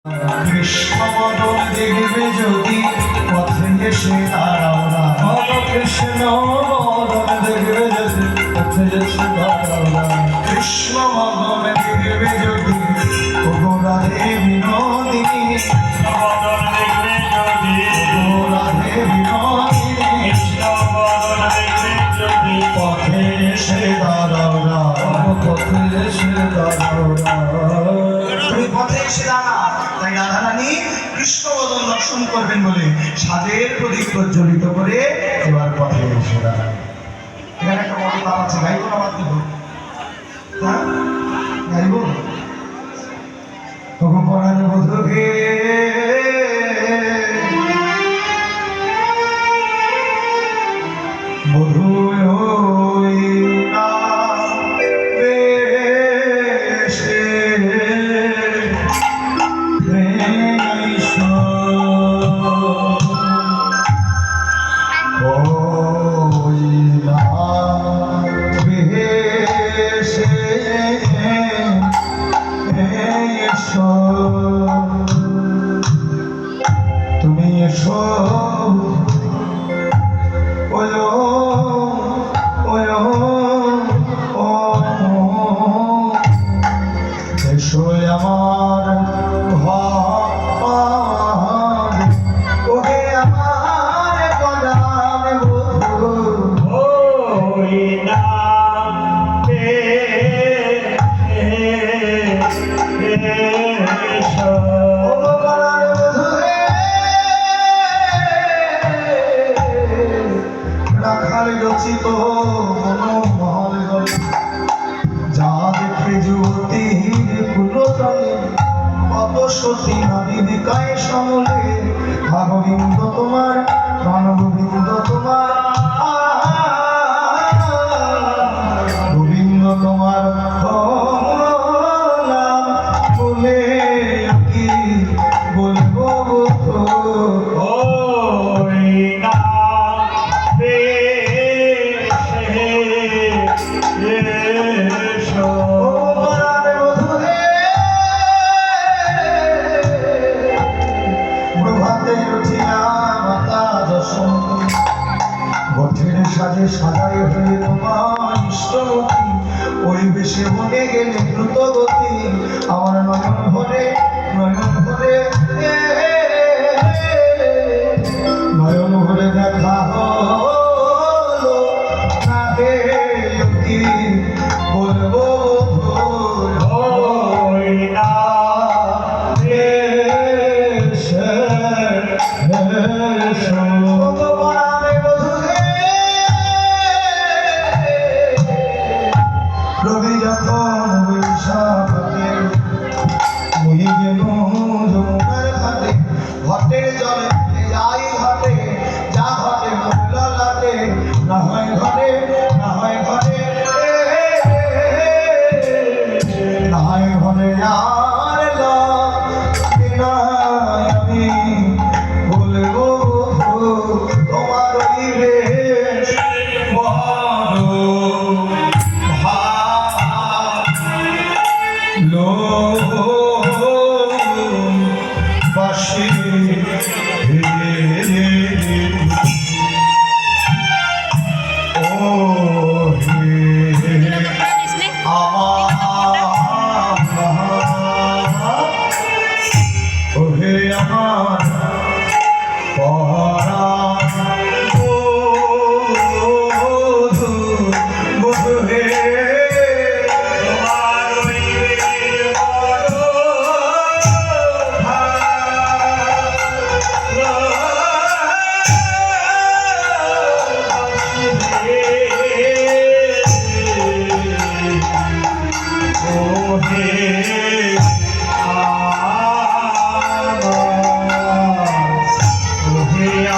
কৃষ্ণ বদন দেখবে যদি পথে এসে দাঁড়াও না। কৃষ্ণ বদন দেখবে যদি পথে এসে দাঁড়াও না। কৃষ্ণ বদন দেখবে যদি রাধে বিনোদিনী। বদন দেখবে যদি রাধে বিনোদিনী। কৃষ্ণ বদন দেখবে যদি পথে এসে দাঁড়াও না। পথে এসে দাঁড়াও না। তুমি পথে এসে দাঁড়াও। তাই রাধারানী কৃষ্ণ বদন দর্শন করবেন বলে সাজের প্রদীপ প্রজ্বলিত করে এবার পথে এসে দাঁড়ান। এখানে একটা বড় তাল আছে, গাইব না বাদ দিব? হ্যাঁ গাইব। তখন পড়ানো বধুকে বধু তুমি এসো ওলো ওলো ও এসো আমার ঘর ওহে আমার গলার বধূ ওই নাম রচিত মনোমহল গলে যা দেখে যুবতীর কুলতলে কত সতী নারী বিকায় সমলে। গোবিন্দ তোমার প্রাণ গোবিন্দ তোমার গোবিন্দ তোমার বলে কি বলবো ওই নাম সাজে সাজাই হয়ে তোমার ইষ্টমতি ওই বেশে মনে গেলে দ্রুত গতি আমার নয়ন ভরে নয়ন ভরে দেখা হলো কাকে কি বলবো ওই নাম রবি যখন বৈশাখে বহি গেল যমুনার ঘাটে ঘটের জলে যাই ঘাটে যা ঘটে মহিলা লাটে না হয় ঘরে না হয় ঘরে না হয় ঘরে আর আমি বলবো তোমার ওই বেশ বাসি ও ওহে আমার বধু হে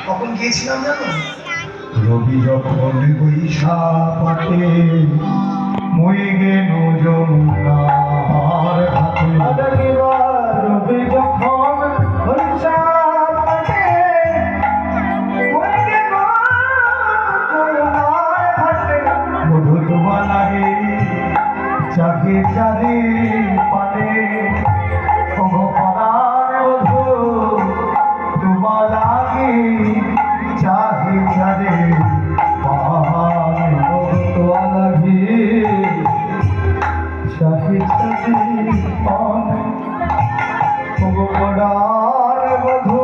কখন গিয়েছিলাম জানো? রবি যখন বৈশাখে মই গেল যমুনার ঘাটে রবি যখন বৈশাখে মই গেল যমুনার ঘাটে মধুর বালাহে চাঁদে চাঁদে পানে ভগবান বধু তোমার লাগে চাঁদে চাঁদে পানে তোমার লাগে চাঁদে চাঁদে পানে ভগবান বধু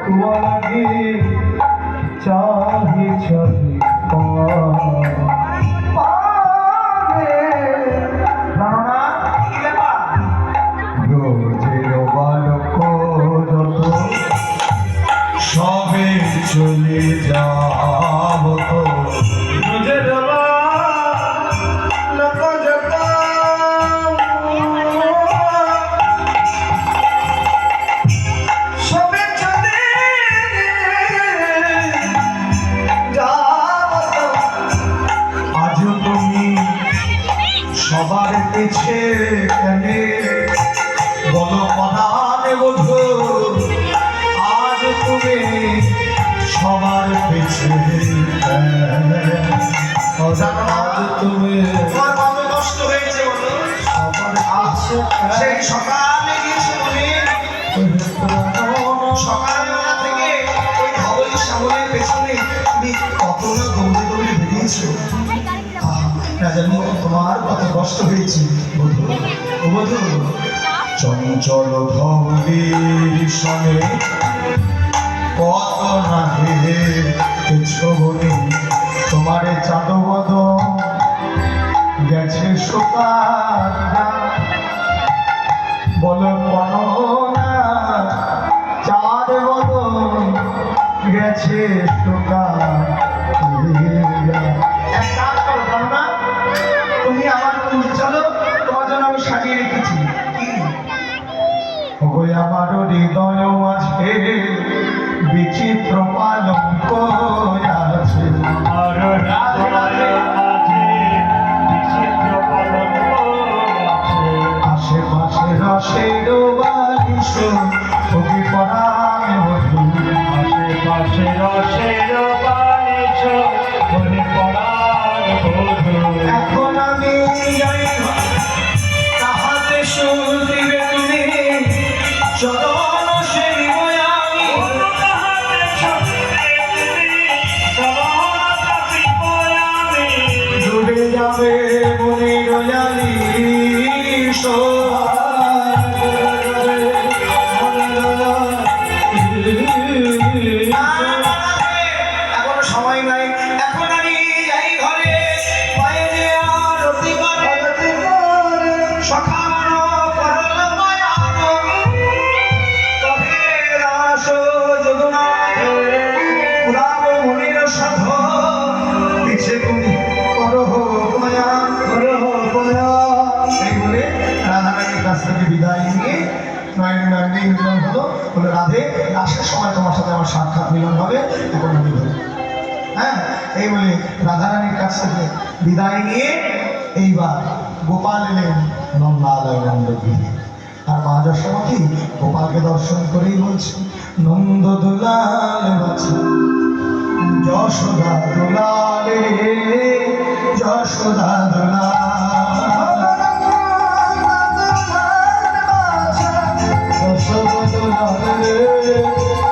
তোমার লাগে চাঁদে চাঁদে পানে ধারণা কি ব্যাপার? রোজের বালক যত সবে চলে যাব তো রোজের বালক যত সবে চলে যাব তো আজও তুমি সবার পিছে কেনে বলো পদানে বধু আজ তুমি সবার পিছে আজ তুমি তোমার কত কষ্ট হয়েছে বলো? সবার আছে সেই সকালে গিয়েছে মনে, সকালবেলা থেকে ওই ধবল সাগরের পেছনে তুমি কত না দৌড়ে দৌড়ে বেরিয়েছো। না জানি তোমার কত কষ্ট হয়েছে বধু। ও বধু, চঞ্চল ধবলির সনে কত না হেছো বলে তোমার চাঁদবদ গেছে শোকার বলো না চাঁদ বদন গেছে শোকার এক কাজ করো ধারণা, তুমি আমার কুল চলো, তোমার জন্য আমি সাজিয়ে রেখেছি। কি? ওই আমার হৃদয় মাঝে বিচিত্র পালঙ্ক আছে আমার হৃদয় মাঝে বিচিত্র পালঙ্ক আছে আশেপাশে রসের বালিশ ছবি পরাণ বধু আশেপাশে রসের বালিশ ছবি পরাণ বধু এখন আমি যাই তাহাতে সুর দিবে তুমি, চরণ সেই আমি ডুবে যাবে মনে রয়ালি এখনো সময় নাই, এখন আমি যাই ঘরে পায়ে যে আর অতি করে সখার করল মায়ান তবে রাস যোগনায় পুরাব মনির সাধ পিছে তুমি করহ মায়া এই বলে রাধারানীর কাছ থেকে বিদায় নিয়ে নয়নে মিলন হলো। বলে রাধে, আসার সময় তোমার সাথে আমার সাক্ষাৎ মিলন হবে, এখন আমি বলি। হ্যাঁ, এই বলে রাধারানীর কাছ থেকে বিদায় নিয়ে এইবার গোপাল এলেন নন্দালয় নন্দগৃহে। আর মা যশোমতী গোপালকে দর্শন করেই বলছে, নন্দ দুলাল বাছা যশোদা দুলালে যশোদা দুলাল যশোদা দুলালে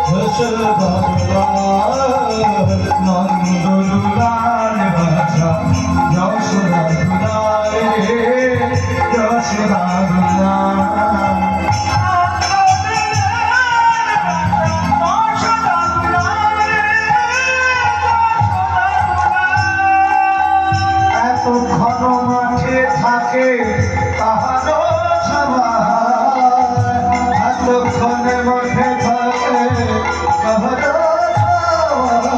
যশোদা দুলাল নন্দ দুলাল বাছা যশোদা দুলালে যশোদা দুলাল ঘন মাঠে থাকে তাহারও সভা, এতক্ষণে মাঠে থাকে তাহারও সভা।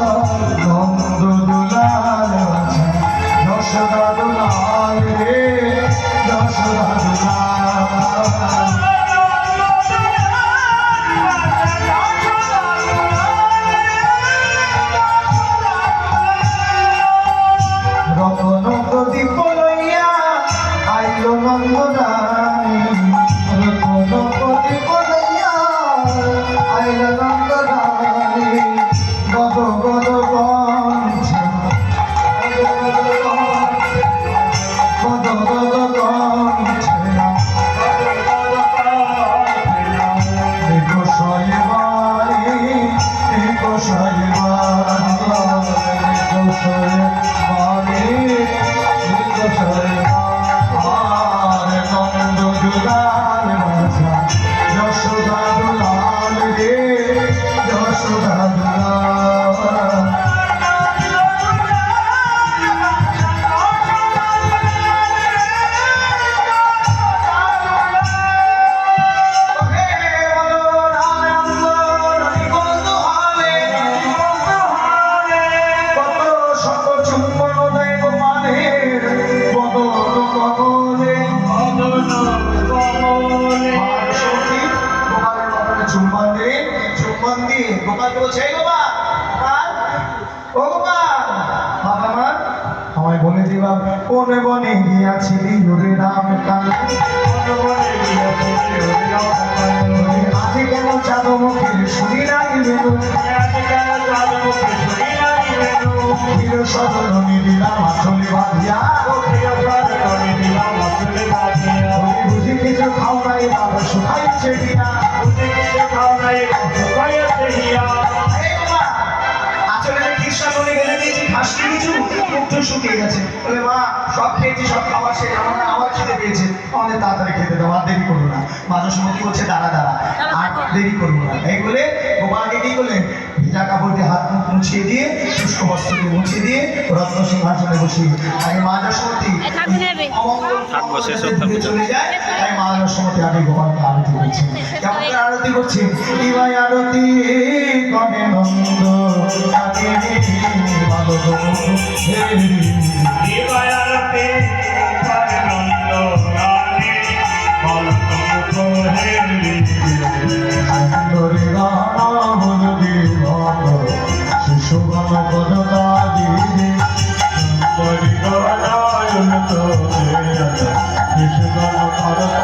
নন্দ দুলাল বাছা যশোদা দুলাল রে যশোদা দুলাল প্রণাম দিয়ে গোপালকে বলছে, এই গোপাল, গোপাল, ও গোপাল, বাবা মা আমায় বলে দিবা কোন বনে গিয়াছিলি ওরে রাম কাল, আজে কেন চাঁদ মুখে শুনি নাই বেনু, প্রিয় সদরণী দিলাম আসলে বাঁধিয়া, বুঝি কিছু খাও নাই বাবা শুকাইছে কিনা, আচলে কৃষ্ণ বলে গেলে দিয়েছি ঘাস কিছু মুখ শুকিয়ে গেছে। বলে মা সব খেয়েছি, সব খাবার শেষ, আমার আবার খেতে পেয়েছে, আমাদের তাড়াতাড়ি খেতে দাও, আর দেরি করবো না। মাঝে সময় কি বলছে, দাঁড়া দাঁড়া, আর দেরি করবো না। এই বলে গোপালকে কি করলেন, ভিজা কাপড় দিয়ে হাত মুখ মুছিয়ে দিয়ে, শুষ্ক বস্ত্র দিয়ে মুছিয়ে দিয়ে রত্ন সিংহাসনে বসিয়ে আগে মা যশোমতী চলে যায়। তাই মা যশোমতী আগে গোপালকে আরতি করছেন। কেমন করে আরতি করছেন, ইবাই আরতি করে নন্দ আগে ভালো শিশুগণ পদতা দিদি শিশুগণ পদতা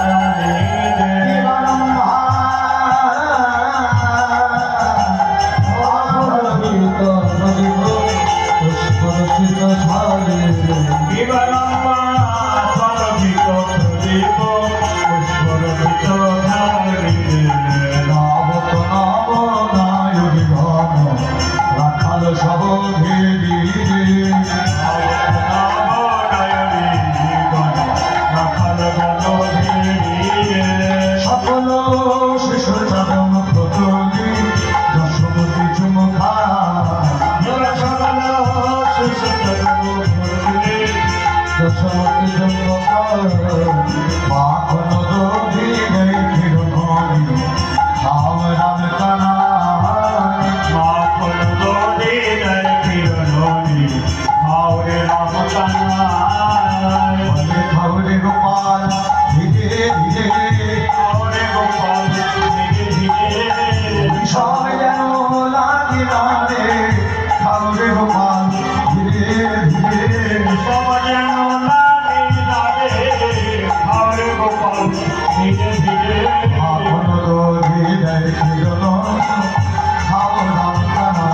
সকল শিশু চাদম প্রচলি যশোমতী চুমুখা যশোমতী চুমুখা মাখন দোধি গই ক্ষীরধনি খাও রাম কানা মাখন দোধি গই ক্ষীরধনি খাও রে রাম কানা খাও রে গোপাল ধীরে ধীরে সব যেন লাগে না রে, খাও রে গোপাল ধীরে ধীরে, সব যেন লাগে না রে, খাও রে গোপাল ধীরে ধীরে, আপন দোধি দেয় ক্ষীরন খাও রাম কানা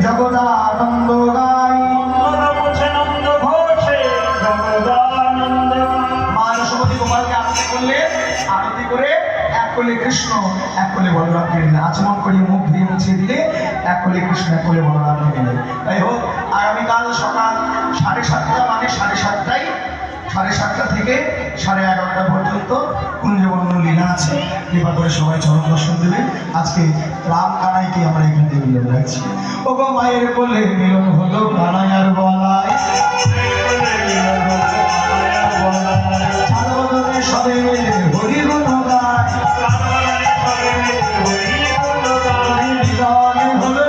জগদানন্দ গাই মা যশোমতী গোপালকে আরতি করলে, আরতি করে এক কোলে কৃষ্ণ এক কোলে বলরামকে নিলেন, আচমন করিয়ে মুখ ধুয়ে মুছিয়ে দিলে এক কোলে কৃষ্ণ এক কোলে বলরামকে নিলেন। তাই হোক, আগামীকাল সকাল 7:30 মানে 7:30টায় 7:30 থেকে 11:30 পর্যন্ত কুঞ্জবর্ণ লীলা আছে। কৃপা করে সবাই চরণ দর্শন দেবে। আজকে রাম কানাইকে আমরা এখান থেকে মিলন রাখছি। ও গো মায়ের কোলে মিলন হলো কানাই আর বলাই, চার বদনে সবে মিলে হরি গুণ গায়, মিলন হলো